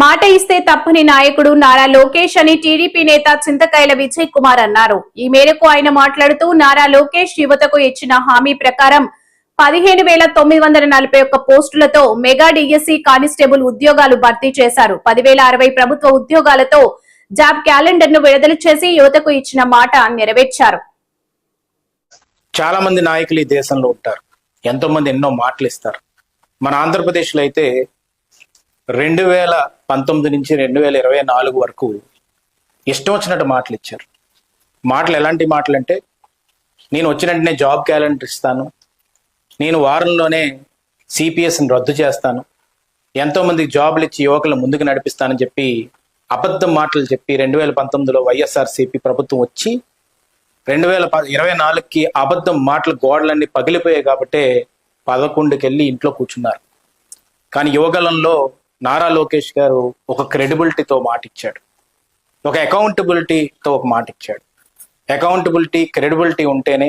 మాట ఇస్తే తప్పని నాయకుడు నారా లోకేష్ అని టీడీపీ నేత చింతకాయల విజయ్ కుమార్ అన్నారు. ఈ మేరకు ఆయన మాట్లాడుతూ నారా లోకేష్ యువతకు ఇచ్చిన హామీ ప్రకారం 15,941 పోస్టులతో మెగా డిఎస్సి కానిస్టేబుల్ ఉద్యోగాలు భర్తీ చేశారు. 10,060 ప్రభుత్వ ఉద్యోగాలతో జాబ్ క్యాలెండర్ ను విడుదల చేసి యువతకు ఇచ్చిన మాట నెరవేర్చారు. చాలా మంది నాయకులు ఈ దేశంలో ఉంటారు, ఎంతో మంది ఎన్నో మాటలు ఇస్తారు. మన ఆంధ్రప్రదేశ్ లో అయితే 2019 నుంచి 2024 వరకు ఇష్టం వచ్చినట్టు మాటలు ఇచ్చారు. మాటలు ఎలాంటి మాటలు అంటే, నేను వచ్చిన వెంటనే జాబ్ క్యాలెండర్ ఇస్తాను, నేను వారంలోనే సిపిఎస్ని రద్దు చేస్తాను, ఎంతో మందికి జాబులు ఇచ్చి యువకులు ముందుకు నడిపిస్తానని చెప్పి అబద్ధం మాటలు చెప్పి 2019లో వైఎస్ఆర్సీపీ ప్రభుత్వం వచ్చి 2024కి అబద్ధం మాటలు గోడలన్నీ పగిలిపోయాయి కాబట్టే 11కి వెళ్ళి ఇంట్లో కూర్చున్నారు. కానీ యువగలంలో నారా లోకేష్ గారు ఒక క్రెడిబిలిటీతో మాట ఇచ్చాడు, ఒక అకౌంటబిలిటీతో ఒక మాట ఇచ్చాడు. అకౌంటబిలిటీ, క్రెడిబిలిటీ ఉంటేనే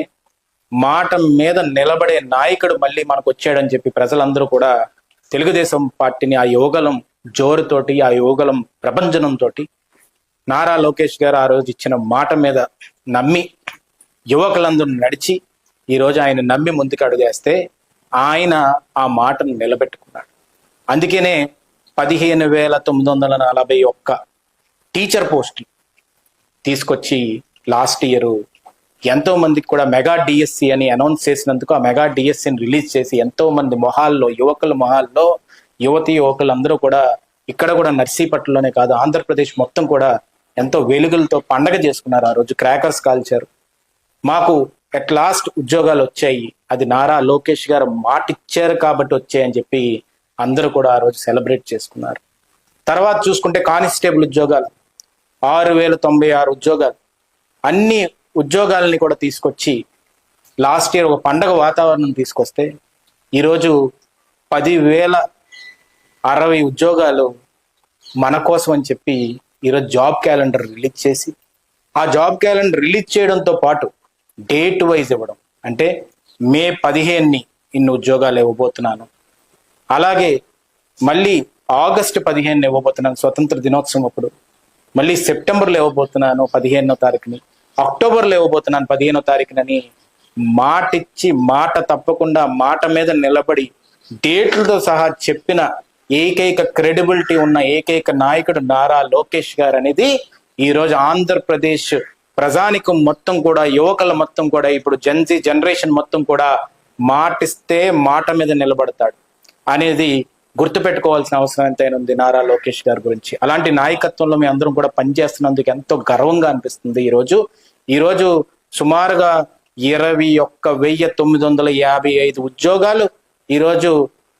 మాట మీద నిలబడే నాయకుడు మళ్ళీ మనకు వచ్చాడని చెప్పి ప్రజలందరూ కూడా తెలుగుదేశం పార్టీని ఆ యువగలం జోరుతోటి, ఆ యువగలం ప్రభంజనంతో నారా లోకేష్ గారు ఆ రోజు ఇచ్చిన మాట మీద నమ్మి యువకులందరూ నడిచి ఈరోజు ఆయన నమ్మి ముందుకు అడుగేస్తే ఆయన ఆ మాటను నిలబెట్టుకున్నాడు. అందుకనే 15,941 టీచర్ పోస్టులు తీసుకొచ్చి లాస్ట్ ఇయర్ ఎంతో మందికి కూడా మెగా డిఎస్సి అని అనౌన్స్ చేసినందుకు ఆ మెగా డిఎస్సిని రిలీజ్ చేసి ఎంతో మంది మొహాల్లో, యువకుల మొహాల్లో, యువకులు అందరూ కూడా ఇక్కడ కూడా నర్సీపట్నంలోనే కాదు ఆంధ్రప్రదేశ్ మొత్తం కూడా ఎంతో వెలుగులతో పండగ చేసుకున్నారు. ఆ రోజు క్రాకర్స్ కాల్చారు. మాకు అట్ లాస్ట్ ఉద్యోగాలు వచ్చాయి, అది నారా లోకేష్ గారు మాట ఇచ్చారు కాబట్టి వచ్చాయని చెప్పి అందరూ కూడా ఆ రోజు సెలబ్రేట్ చేసుకున్నారు. తర్వాత చూసుకుంటే కానిస్టేబుల్ ఉద్యోగాలు 6,096 ఉద్యోగాలు, అన్ని ఉద్యోగాలని కూడా తీసుకొచ్చి లాస్ట్ ఇయర్ ఒక పండగ వాతావరణం తీసుకొస్తే ఈరోజు 10,060 ఉద్యోగాలు మన కోసం అని చెప్పి ఈరోజు జాబ్ క్యాలెండర్ రిలీజ్ చేసి, ఆ జాబ్ క్యాలెండర్ రిలీజ్ చేయడంతో పాటు డేట్ వైజ్ ఇవ్వడం, అంటే మే 15ని ఇన్ని ఉద్యోగాలు ఇవ్వబోతున్నాను, అలాగే మళ్ళీ ఆగస్టు 15ని ఇవ్వబోతున్నాను స్వతంత్ర దినోత్సవం అప్పుడు, మళ్ళీ సెప్టెంబర్లో ఇవ్వబోతున్నాను 15వ తారీఖుని, అక్టోబర్లో ఇవ్వబోతున్నాను 15వ తారీఖునని మాట ఇచ్చి మాట తప్పకుండా మాట మీద నిలబడి డేట్లతో సహా చెప్పిన ఏకైక క్రెడిబిలిటీ ఉన్న ఏకైక నాయకుడు నారా లోకేష్ గారు అనేది ఈరోజు ఆంధ్రప్రదేశ్ ప్రజానికం మొత్తం కూడా, యువకుల మొత్తం కూడా, ఇప్పుడు జెన్జీ జనరేషన్ మొత్తం కూడా మాటిస్తే మాట మీద నిలబడతాడు అనేది గుర్తుపెట్టుకోవాల్సిన అవసరం ఎంతైనా ఉంది నారా లోకేష్ గారి గురించి. అలాంటి నాయకత్వంలో మీ అందరం కూడా పనిచేస్తున్నందుకు ఎంతో గర్వంగా అనిపిస్తుంది. ఈరోజు సుమారుగా 21,955 ఉద్యోగాలు ఈరోజు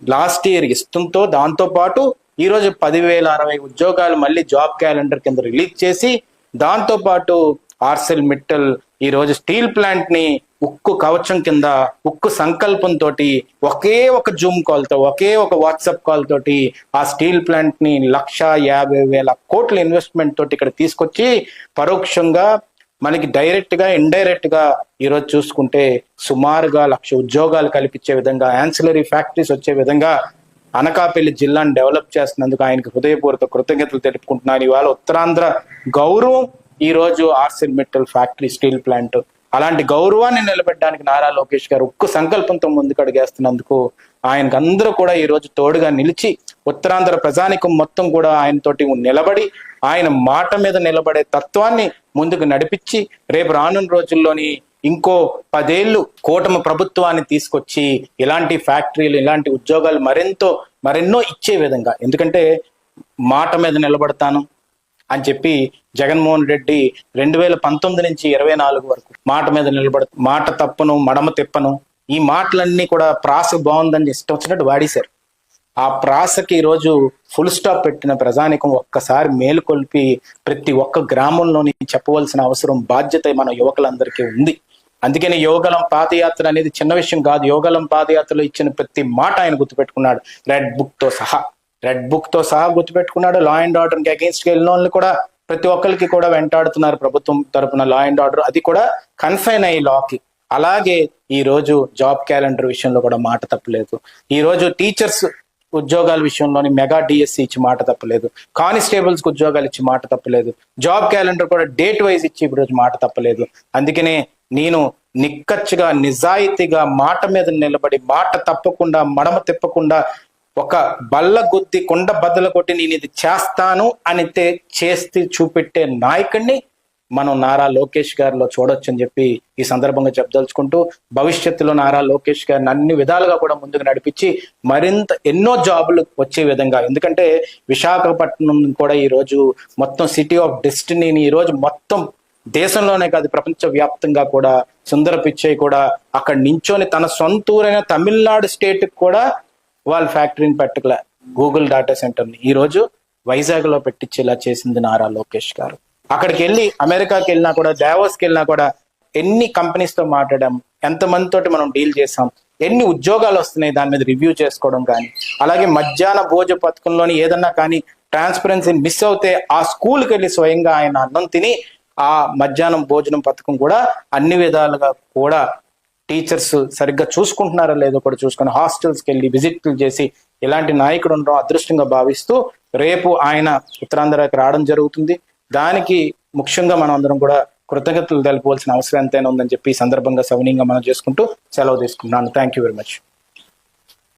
లాస్ట్ ఇయర్ ఇస్తుంతో, దాంతో పాటు ఈరోజు 10,060 ఉద్యోగాలు మళ్ళీ జాబ్ క్యాలెండర్ కింద రిలీజ్ చేసి, దాంతో పాటు ఆర్సెల్ మిట్టల్ ఈరోజు స్టీల్ ప్లాంట్ ని ఉక్కు కవచం కింద, ఉక్కు సంకల్పంతో ఒకే ఒక జూమ్ కాల్ తో, ఒకే ఒక వాట్సాప్ కాల్ తోటి ఆ స్టీల్ ప్లాంట్ ని 1,50,000 కోట్ల ఇన్వెస్ట్మెంట్ తోటి ఇక్కడ తీసుకొచ్చి పరోక్షంగా మనకి డైరెక్ట్ గా, ఇండైరెక్ట్ గా ఈరోజు చూసుకుంటే సుమారుగా 1,00,000 ఉద్యోగాలు కల్పించే విధంగా, యాన్సిలరీ ఫ్యాక్టరీస్ వచ్చే విధంగా అనకాపల్లి జిల్లాను డెవలప్ చేస్తున్నందుకు ఆయనకు హృదయపూర్వక కృతజ్ఞతలు తెలుపుకుంటున్నాను. ఇవాళ ఉత్తరాంధ్ర గౌరవం ఈరోజు ఆర్సెల్ మిట్టల్ ఫ్యాక్టరీ, స్టీల్ ప్లాంట్, అలాంటి గౌరవాన్ని నిలబెట్టడానికి నారా లోకేష్ గారు ఉక్కు సంకల్పంతో ముందుకు అడుగేస్తున్నందుకు ఆయనకు అందరూ కూడా ఈరోజు తోడుగా నిలిచి ఉత్తరాంధ్ర ప్రజానికం మొత్తం కూడా ఆయనతోటి నిలబడి ఆయన మాట మీద నిలబడే తత్వాన్ని ముందుకు నడిపించి రేపు రానున్న రోజుల్లోని ఇంకో 10 ఏళ్ళు కూటమి ప్రభుత్వాన్ని తీసుకొచ్చి ఇలాంటి ఫ్యాక్టరీలు, ఇలాంటి ఉద్యోగాలు మరెన్నో ఇచ్చే విధంగా, ఎందుకంటే మాట మీద నిలబడతాను అని చెప్పి జగన్మోహన్ రెడ్డి 2019 నుంచి 24 వరకు మాట మీద మాట తప్పను, మడమ తిప్పను, ఈ మాటలన్నీ కూడా ప్రాస బాగుందని ఇష్టం వచ్చినట్టు వాడేశారు. ఆ ప్రాసకి ఈరోజు ఫుల్ స్టాప్ పెట్టిన ప్రజానికం ఒక్కసారి మేలుకొల్పి ప్రతి ఒక్క గ్రామంలోని చెప్పవలసిన అవసరం, బాధ్యత మన యువకులందరికీ ఉంది. అందుకని యువగలం పాదయాత్ర అనేది చిన్న విషయం కాదు. యువగలం పాదయాత్రలో ఇచ్చిన ప్రతి మాట ఆయన గుర్తుపెట్టుకున్నాడు, రెడ్ బుక్ తో సహా గుర్తుపెట్టుకున్నాడు. లా అండ్ ఆర్డర్ కి అగేన్స్ట్ వెళ్ళిన వాళ్ళని కూడా ప్రతి ఒక్కరికి కూడా వెంటాడుతున్నారు ప్రభుత్వం తరపున లా అండ్ ఆర్డర్, అది కూడా కన్ఫైన్ అయ్యి లాకి. అలాగే ఈ రోజు జాబ్ క్యాలెండర్ విషయంలో కూడా మాట తప్పలేదు. ఈ రోజు టీచర్స్ ఉద్యోగాల విషయంలోని మెగా డిఎస్సి ఇచ్చి మాట తప్పలేదు, కానిస్టేబుల్స్ కి ఉద్యోగాలు ఇచ్చి మాట తప్పలేదు, జాబ్ క్యాలెండర్ కూడా డేట్ వైజ్ ఇచ్చి ఈరోజు మాట తప్పలేదు. అందుకనే నేను నిక్కచ్చిగా నిజాయితీగా మాట మీద నిలబడి మాట తప్పకుండా మడమ తిప్పకుండా ఒక బల్ల గుద్ది కొండ బద్దలు కొట్టి నేను ఇది చేస్తాను అని చేసి చూపెట్టే నాయకుడిని మనం నారా లోకేష్ గారిలో చూడొచ్చు అని చెప్పి ఈ సందర్భంగా చెప్పదలుచుకుంటూ, భవిష్యత్తులో నారా లోకేష్ గారిని అన్ని విధాలుగా కూడా ముందుకు నడిపించి మరింత ఎన్నో జాబులు వచ్చే విధంగా, ఎందుకంటే విశాఖపట్నం కూడా ఈ రోజు మొత్తం సిటీ ఆఫ్ డెస్టినీని ఈ రోజు మొత్తం దేశంలోనే కాదు ప్రపంచ వ్యాప్తంగా కూడా సుందర పిచ్చయ్య కూడా అక్కడ నించొని తన సొంత ఊరైన తమిళనాడు స్టేట్ కూడా వాళ్ళ ఫ్యాక్టరీని పెట్టగల గూగుల్ డేటా సెంటర్ని ఈ రోజు వైజాగ్ లో పెట్టించేలా చేసింది నారా లోకేష్ గారు. అక్కడికి వెళ్ళి అమెరికాకి వెళ్ళినా కూడా, డావోస్కి వెళ్ళినా కూడా ఎన్ని కంపెనీస్ తో మాట్లాడాం, ఎంతమందితోటి మనం డీల్ చేసాం, ఎన్ని ఉద్యోగాలు వస్తున్నాయి దాని మీద రివ్యూ చేసుకోవడం కానీ, అలాగే మధ్యాహ్న భోజ పథకంలోని ఏదన్నా కానీ ట్రాన్స్పరెన్సీ మిస్ అవుతే ఆ స్కూల్కి వెళ్ళి స్వయంగా ఆయన అన్నం తిని ఆ మధ్యాహ్నం భోజనం పథకం కూడా అన్ని విధాలుగా కూడా టీచర్స్ సరిగ్గా చూసుకుంటున్నారా లేదో కూడా చూసుకొని హాస్టల్స్కి వెళ్ళి విజిట్లు చేసి ఇలాంటి నాయకుడు ఉండడం అదృష్టంగా భావిస్తూ రేపు ఆయన ఉత్తరాంధ్రకి రావడం జరుగుతుంది. దానికి ముఖ్యంగా మనం అందరం కూడా కృతజ్ఞతలు తెలుపవలసిన అవసరం ఎంతైనా ఉందని చెప్పి ఈ సందర్భంగా సవినీయంగా మనం చేసుకుంటూ సెలవు తీసుకుంటున్నాను. Thank you very much.